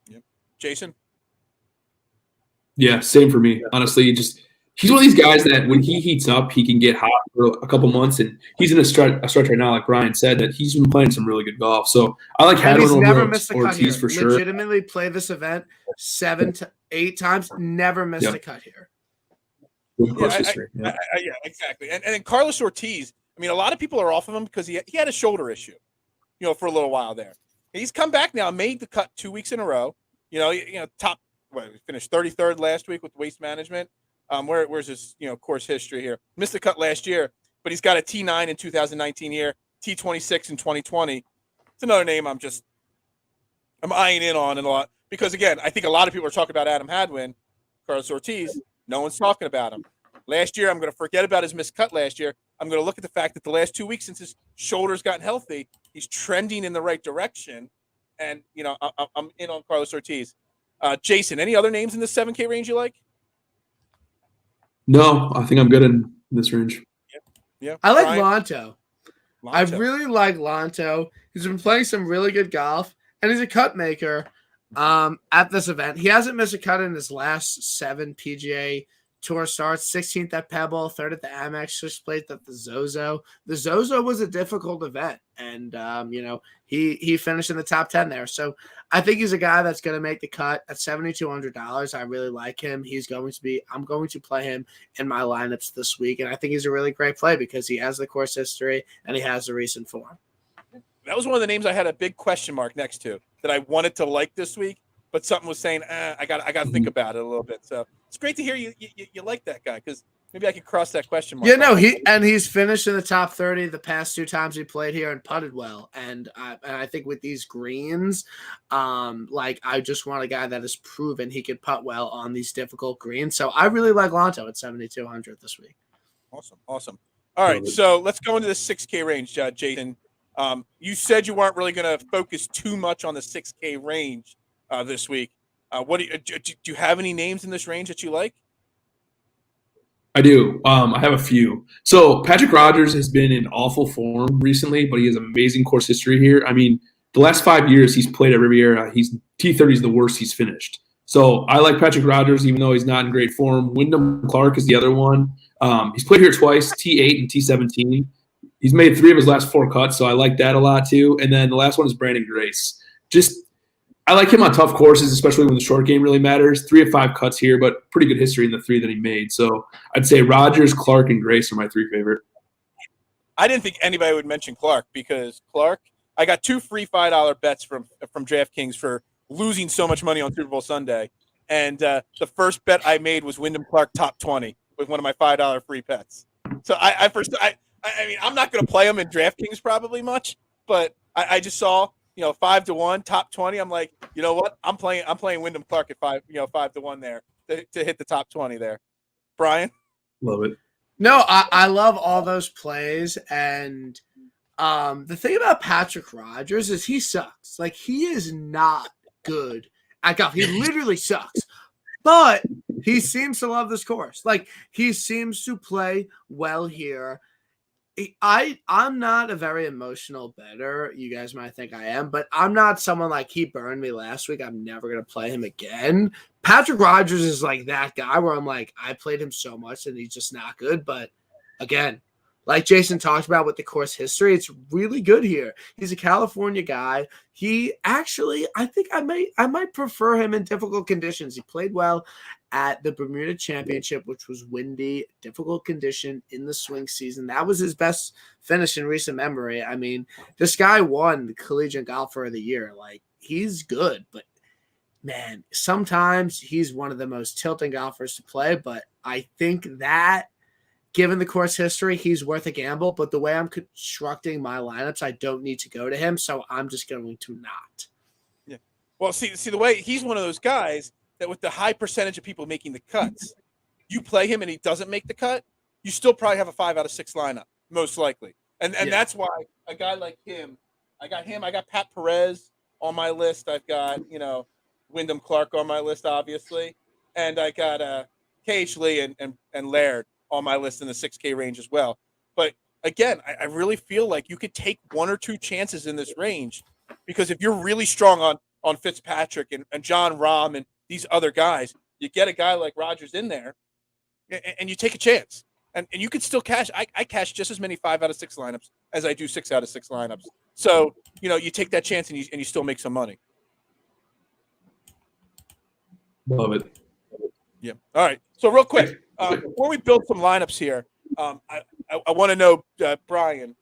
Yep. Jason? Yeah, same for me. Honestly, he's one of these guys that when he heats up, he can get hot for a couple months, and he's in a stretch right now, like Brian said, that he's been playing some really good golf. So I like Hadwin over Ortiz for sure. Legitimately play this event 7 to 8 times, never missed a cut here. Good course history. Yeah, exactly. And then Carlos Ortiz, I mean, a lot of people are off of him because he had a shoulder issue, for a little while there. He's come back now, made the cut 2 weeks in a row. Top. Well, he finished 33rd last week with Waste Management. Where's his course history here? Missed the cut last year, but he's got a T9 in 2019 here, T26 in 2020. It's another name I'm eyeing in on a lot because again, I think a lot of people are talking about Adam Hadwin, Carlos Ortiz. No one's talking about him. Last year, I'm going to forget about his missed cut last year. I'm going to look at the fact that the last 2 weeks since his shoulder's gotten healthy, he's trending in the right direction, and I'm in on Carlos Ortiz. Jason, any other names in the 7K range you like? No, I think I'm good in this range. Yeah. I like Lonto. I really like Lonto. He's been playing some really good golf, and he's a cut maker at this event. He hasn't missed a cut in his last 7 PGA tour starts, 16th at Pebble, 3rd at the Amex, 6th place at the Zozo. The Zozo was a difficult event, and he finished in the top 10 there. So I think he's a guy that's going to make the cut at $7,200. I really like him. I'm going to play him in my lineups this week, and I think he's a really great play because he has the course history and he has the recent form. That was one of the names I had a big question mark next to that I wanted to like this week, but something was saying, I got to think about it a little bit. So it's great to hear you like that guy, because maybe I could cross that question mark. Yeah, no, he's finished in the top 30 the past 2 times he played here and putted well. And I think with these greens, I just want a guy that has proven he can putt well on these difficult greens. So I really like Lanto at 7,200 this week. Awesome. All right, so let's go into the 6K range, Jason. You said you weren't really going to focus too much on the 6K range this week. What do you have any names in this range that you like? I do. I have a few. So Patrick Rodgers has been in awful form recently, but he has amazing course history here. I mean, the last 5 years he's played at Riviera, T30 is the worst he's finished. So I like Patrick Rodgers, even though he's not in great form. Wyndham Clark is the other one. He's played here twice, T8 and T17. He's made 3 of his last 4 cuts, so I like that a lot too. And then the last one is Brandon Grace. I like him on tough courses, especially when the short game really matters. 3 of 5 cuts here, but pretty good history in the 3 that he made. So I'd say Rodgers, Clark, and Grace are my 3 favorite. I didn't think anybody would mention Clark, because Clark, I got 2 free $5 bets from DraftKings for losing so much money on Super Bowl Sunday. And the first bet I made was Wyndham Clark top 20 with one of my $5 free bets. So I mean, I'm not going to play him in DraftKings probably much, but I just saw, 5-1 top 20. I'm like, you know what? I'm playing Wyndham Clark at 5-1 there to hit the top 20 there. Brian? Love it. No, I love all those plays. And the thing about Patrick Rodgers is he sucks. Like, he is not good at golf. He literally sucks. But he seems to love this course. Like, he seems to play well here. I'm not a very emotional bettor. You guys might think I am, but I'm not someone like he burned me last week. I'm never going to play him again. Patrick Rodgers is like that guy where I'm like, I played him so much and he's just not good. But again, like Jason talked about with the course history, it's really good here. He's a California guy. He actually, I think I might prefer him in difficult conditions. He played well at the Bermuda Championship, which was windy, difficult condition in the swing season. That was his best finish in recent memory. I mean, this guy won the Collegiate Golfer of the Year. Like, he's good, but man, sometimes he's one of the most tilting golfers to play. But I think that, given the course history, he's worth a gamble. But the way I'm constructing my lineups, I don't need to go to him, so I'm just going to not. Yeah. Well, see the way he's one of those guys that with the high percentage of people making the cuts, you play him and he doesn't make the cut, you still probably have a 5 out of 6 lineup, most likely. And that's why a guy like him, I got Pat Perez on my list. I've got, Wyndham Clark on my list, obviously. And I got KH Lee and Laird on my list in the 6K range as well. But again, I really feel like you could take 1 or 2 chances in this range, because if you're really strong on Fitzpatrick and John Rahm and these other guys, you get a guy like Rodgers in there and you take a chance. And you can still cash. I cash just as many 5 out of 6 lineups as I do 6 out of 6 lineups. So, you take that chance and you still make some money. Love it. Yeah. All right. So real quick, before we build some lineups here, I want to know, Brian,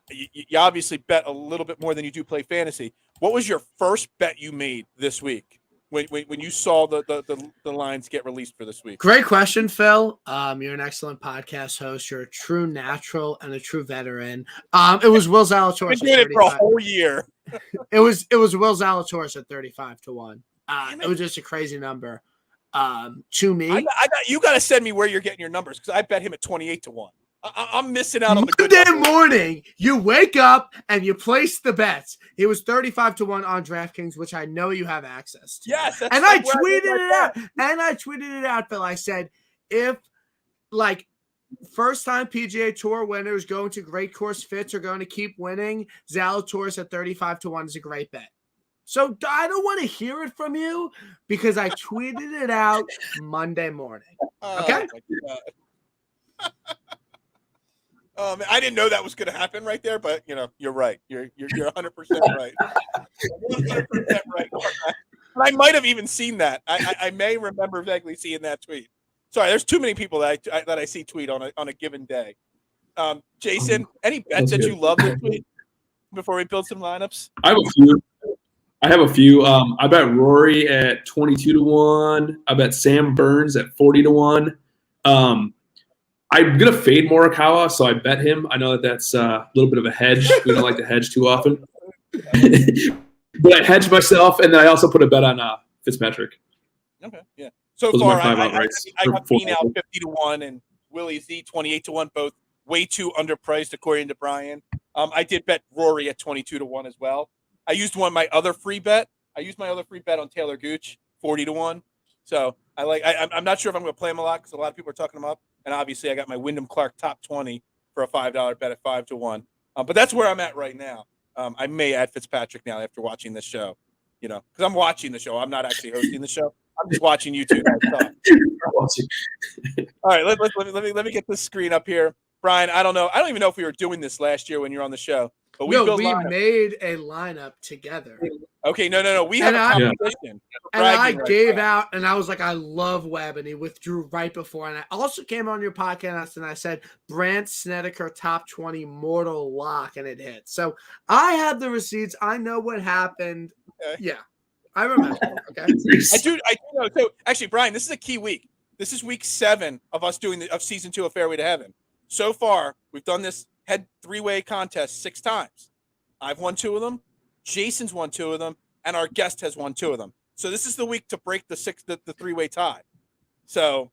you obviously bet a little bit more than you do play fantasy. What was your first bet you made this week when you saw the lines get released for this week? Great question, Phil. You're an excellent podcast host. You're a true natural and a true veteran. It was Will Zalatoris. I've been doing it for a whole year. It was Will Zalatoris at 35-1. It was just a crazy number. To me, you got to send me where you're getting your numbers, because I bet him at 28-1. I'm missing out on the good Monday morning. You wake up and you place the bets. It was 35-1 on DraftKings, which I know you have access to. Yes, that's and I tweeted it out. Phil. I said, if first time PGA Tour winners going to great course fits are going to keep winning, Zalatoris at 35-1 is a great bet. So I don't want to hear it from you, because I tweeted it out Monday morning. Okay. My God. I didn't know that was going to happen right there, but you're right. You're 100% right. 100% right. I might have even seen that. I may remember vaguely seeing that tweet. Sorry, there's too many people that I see tweet on a given day. Jason, any bets that you love this week before we build some lineups? I have a few. I bet Rory at 22-1. I bet Sam Burns at 40-1. I'm gonna fade Morikawa, so I bet him. I know that's a little bit of a hedge. We don't like to hedge too often, but I hedged myself, and then I also put a bet on Fitzpatrick. Okay, yeah. So Those far, are my 5 I outrights. got Finau 50-1 and Willie Z 28-1, both way too underpriced according to Brian. I did bet Rory at 22-1 as well. I used my other free bet. I used my other free bet on Taylor Gooch 40-1. So I'm not sure if I'm going to play him a lot because a lot of people are talking him up. And obviously, I got my Wyndham Clark top 20 for a $5 bet at 5-1. But that's where I'm at right now. I may add Fitzpatrick now after watching this show, because I'm watching the show. I'm not actually hosting the show. I'm just watching you two guys talk. All right, let me get this screen up here. Brian, I don't know. I don't even know if we were doing this last year when you were on the show. But we made a lineup together. Okay, no. We have a competition. And I gave out, and I was like, I love Webb, and he withdrew right before. And I also came on your podcast, and I said, Brandt Snedeker top 20 mortal lock, and it hit. So I have the receipts. I know what happened. Okay. Yeah, I remember. Okay, I do know. So actually, Brian, this is a key week. This is week 7 of us doing of season 2 of Fairway to Heaven. So far, we've done this head 3-way contest 6 times. I've won 2 of them. Jason's won 2 of them, and our guest has won 2 of them. So this is the week to break the 3-way tie. So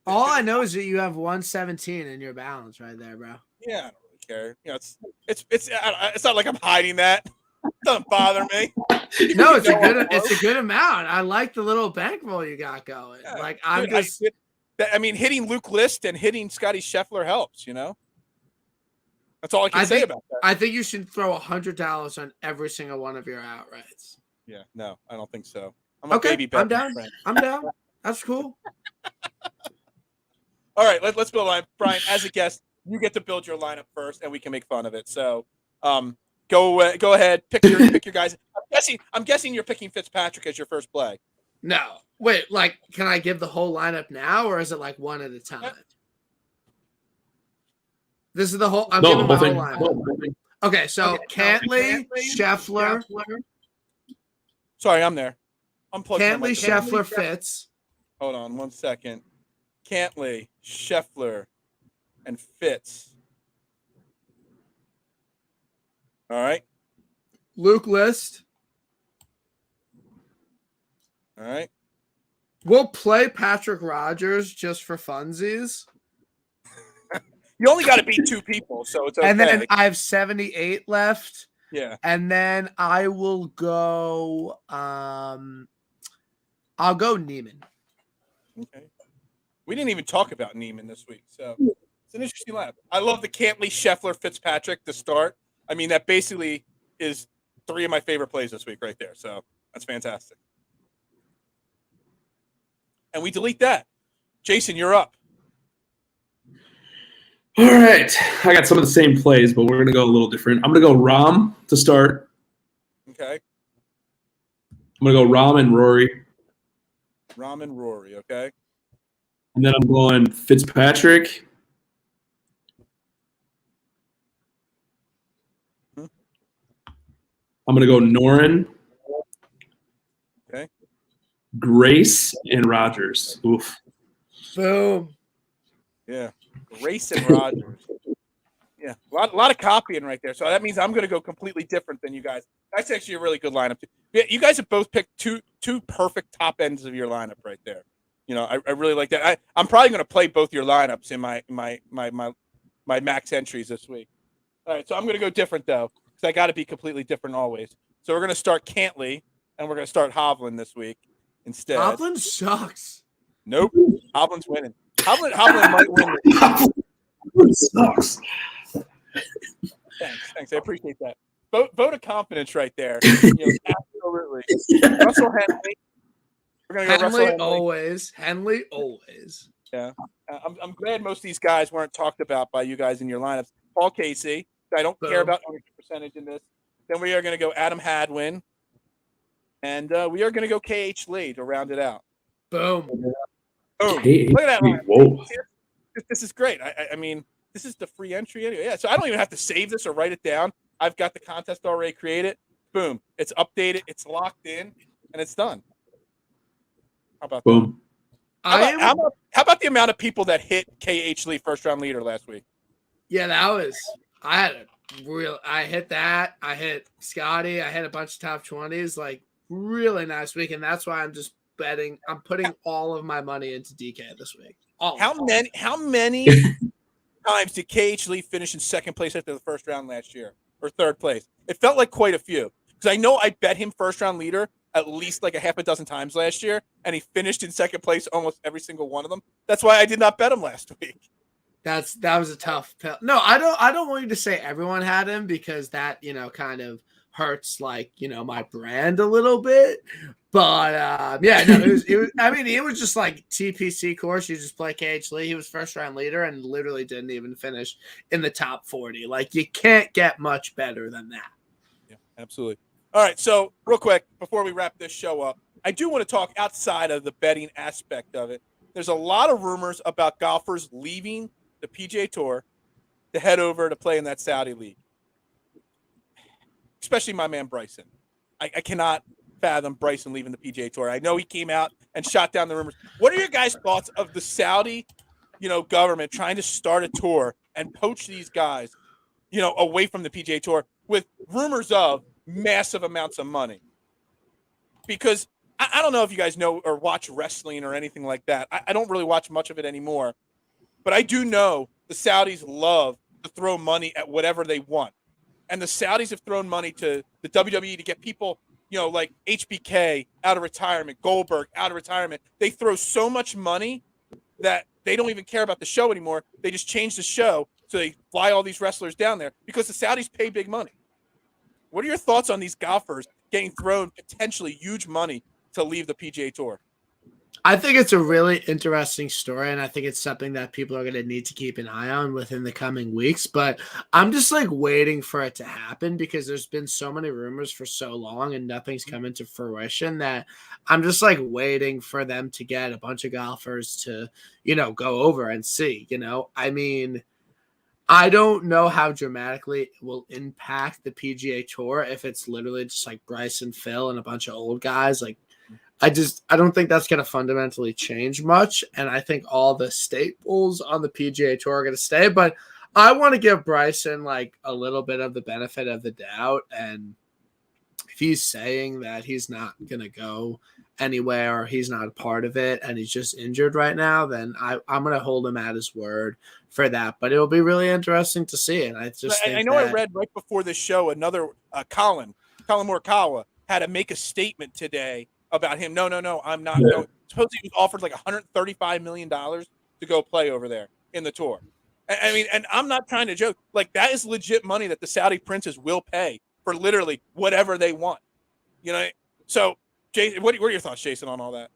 all I know is that you have 117 in your balance right there, bro. Yeah, I don't really care. It's not like I'm hiding that. It doesn't bother me. No, it's a good amount. I like the little bankroll you got going. Yeah, hitting Luke List and hitting Scotty Scheffler helps. That's all I can say about that. I think you should throw $100 on every single one of your outrights. Yeah, no, I don't think so. Okay, I'm down. I'm down. That's cool. All right, let's build a line. Brian, as a guest, you get to build your lineup first, and we can make fun of it. So, go ahead, pick your guys. I'm guessing you're picking Fitzpatrick as your first play. No, wait. Can I give the whole lineup now, or is it one at a time? This is the whole. I'm giving my whole lineup. Okay, so Cantley, Scheffler. Sorry, I'm there. I'm plugged. Cantley, Scheffler, Fitz. Hold on 1 second. Cantley, Scheffler, and Fitz. All right. Luke List. All right. We'll play Patrick Rogers just for funsies. You only got to beat 2 people, so it's okay. And then I have 78 left. Yeah. And then I will go I'll go Neiman. Okay. We didn't even talk about Neiman this week, so it's an interesting lineup. I love the Cantley, Scheffler, Fitzpatrick to start. That basically is 3 of my favorite plays this week right there, so that's fantastic. And we delete that. Jason, you're up. All right. I got some of the same plays, but we're going to go a little different. I'm going to go Rahm to start. Okay. I'm going to go Rahm and Rory. Rahm and Rory, okay. And then I'm going Fitzpatrick. I'm going to go Noren. Okay. Grace and Rogers. Oof. Boom. Yeah. Grace and Rogers. Yeah. A lot of copying right there. So that means I'm going to go completely different than you guys. That's actually a really good lineup. Yeah, you guys have both picked two perfect top ends of your lineup right there. I really like that. I'm probably going to play both your lineups in my max entries this week. All right, so I'm going to go different though, because I got to be completely different always. So we're going to start Cantley, and we're going to start Hovland this week instead. Hovland sucks. Nope, Hovland's winning. Hovland might win. Hovland sucks. Thanks. I appreciate that. Vote of confidence right there. Absolutely. We're gonna go Henley Russell always. Henley always. Yeah, I'm glad most of these guys weren't talked about by you guys in your lineups. Paul Casey, I don't care Boom. about ownership percentage in this. Then we are going to go Adam Hadwin, and we are going to go KH Lee to round it out. Boom. Boom. Hey, Look at that. whoa. This is great. I mean, this is the free entry anyway. Yeah, so I don't even have to save this or write it down. I've got the contest already created. Boom. It's updated. It's locked in, and it's done. How about Boom. that? How about the amount of people that hit KH Lee first round leader last week? Yeah, that was. I hit that. I hit Scotty. I hit a bunch of top 20s. Like, really nice week, and that's why I'm just betting. I'm putting all of my money into DK this week. How many times did KH Lee finish in second place after the first round last year, or third place? It felt like quite a few, because I know I bet him first round leader at least like a half a dozen times last year, and he finished in second place almost every single one of them. That's why I did not bet him last week. That was a tough pill. No, I don't want you to say everyone had him, because that, kind of hurts, like, my brand a little bit. But yeah, no, it was. I mean, it was just like TPC course. You just play KH Lee. He was first round leader and literally didn't even finish in the top 40. Like, you can't get much better than that. Yeah, absolutely. All right, so real quick before we wrap this show up, I do want to talk outside of the betting aspect of it. There's a lot of rumors about golfers leaving the PGA Tour to head over to play in that Saudi league, especially my man Bryson. I cannot fathom Bryson leaving the PGA Tour. I know he came out and shot down the rumors. What are your guys' thoughts of the Saudi, government trying to start a tour and poach these guys, away from the PGA Tour with rumors of massive amounts of money? Because I don't know if you guys know or watch wrestling or anything like that. I don't really watch much of it anymore. But I do know the Saudis love to throw money at whatever they want. And the Saudis have thrown money to the WWE to get people, like HBK out of retirement, Goldberg out of retirement. They throw so much money that they don't even care about the show anymore. They just change the show, so they fly all these wrestlers down there because the Saudis pay big money. What are your thoughts on these golfers getting thrown potentially huge money to leave the PGA Tour? I think it's a really interesting story, and I think it's something that people are going to need to keep an eye on within the coming weeks. But I'm just waiting for it to happen, because there's been so many rumors for so long and nothing's come into fruition that I'm just waiting for them to get a bunch of golfers to, go over and see. I mean, I don't know how dramatically it will impact the PGA Tour if it's literally just Bryson, Phil, and a bunch of old guys. I don't think that's going to fundamentally change much. And I think all the staples on the PGA Tour are going to stay. But I want to give Bryson a little bit of the benefit of the doubt. And if he's saying that he's not going to go anywhere or he's not a part of it and he's just injured right now, then I'm going to hold him at his word for that. But it'll be really interesting to see it. I read right before this show another Colin Morikawa had to make a statement today about him. No, I'm not going. Supposedly he was offered $135 million to go play over there in the tour. I mean, and I'm not trying to joke. That is legit money that the Saudi princes will pay for literally whatever they want. So, Jason, what are your thoughts, Jason, on all that?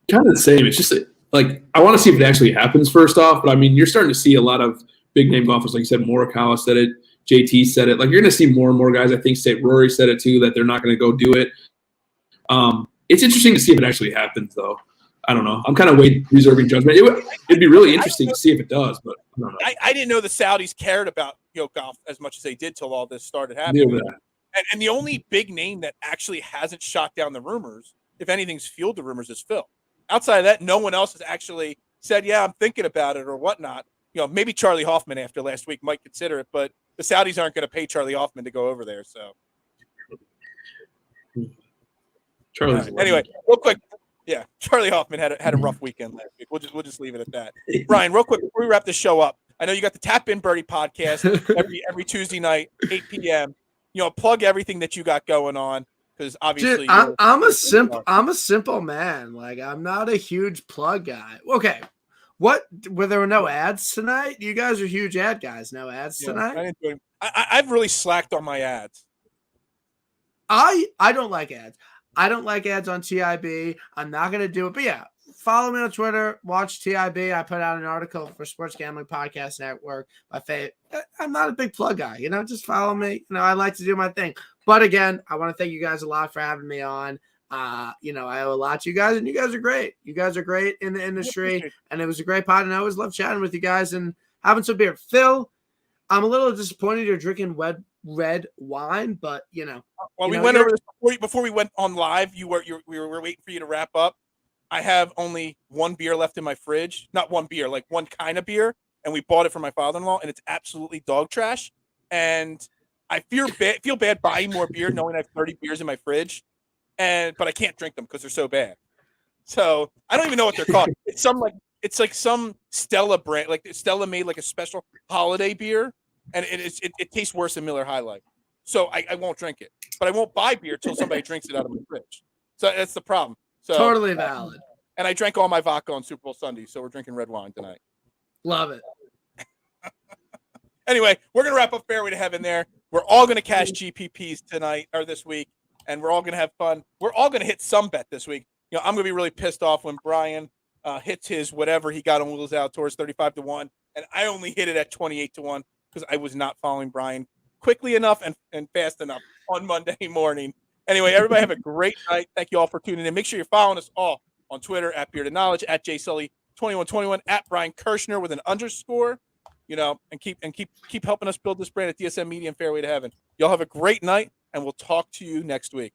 Kind of the same. It's just I want to see if it actually happens first off. But I mean, you're starting to see a lot of big name golfers, like you said. Morikawa said it. JT said it. You're going to see more and more guys. I think Rory said it too, that they're not going to go do it. It's interesting to see if it actually happens, though. I don't know. I'm kind of reserving judgment. It'd be really interesting to see if it does, but I don't know. I didn't know the Saudis cared about golf as much as they did till all this started happening. Yeah. And the only big name that actually hasn't shot down the rumors, if anything's fueled the rumors, is Phil. Outside of that, no one else has actually said, yeah, I'm thinking about it or whatnot. Maybe Charlie Hoffman after last week might consider it, but the Saudis aren't going to pay Charlie Hoffman to go over there. So, anyway, real quick, yeah, Charlie Hoffman had a rough weekend last week. We'll just leave it at that. Brian, real quick before we wrap this show up, I know you got the Tap In Birdie podcast every Tuesday night, 8 p.m. Plug everything that you got going on, because obviously, dude, I'm a simple man. I'm not a huge plug guy. Okay. Were there no ads tonight? You guys are huge ad guys. No ads tonight? I've really slacked on my ads. I don't like ads. I don't like ads on TIB. I'm not going to do it. But yeah, follow me on Twitter. Watch TIB. I put out an article for Sports Gambling Podcast Network. I'm not a big plug guy. Just follow me. I like to do my thing. But again, I want to thank you guys a lot for having me on. I owe a lot to you guys, and you guys are great. You guys are great in the industry, and it was a great pod, and I always love chatting with you guys and having some beer. Phil, I'm a little disappointed you're drinking red wine, but Well, we went over this before we went on live. We were waiting for you to wrap up. I have only one beer left in my fridge. Not one beer, like one kind of beer, and we bought it from my father-in-law, and it's absolutely dog trash. And I feel bad buying more beer, knowing I have 30 beers in my fridge, but I can't drink them because they're so bad. So I don't even know what they're called. It's like some Stella brand, like Stella made like a special holiday beer, and it tastes worse than Miller High Life. So I won't drink it, but I won't buy beer till somebody drinks it out of my fridge. So that's the problem. So totally valid. And I drank all my vodka on Super Bowl Sunday, so we're drinking red wine tonight. Love it. Anyway, we're gonna wrap up Fairway to Heaven there. We're all gonna cash GPPs tonight or this week, and we're all gonna have fun. We're all gonna hit some bet this week. I'm gonna be really pissed off when Brian hits his whatever he got on Wheels Outdoors 35-1, and I only hit it at 28-1 because I was not following Brian quickly enough and fast enough on Monday morning. Anyway, everybody have a great night. Thank you all for tuning in. Make sure you're following us all on Twitter at Bearded Knowledge, at JSully2121, at Brian Kirschner with an underscore, and keep helping us build this brand at DSM Media and Fairway to Heaven. Y'all have a great night, and we'll talk to you next week.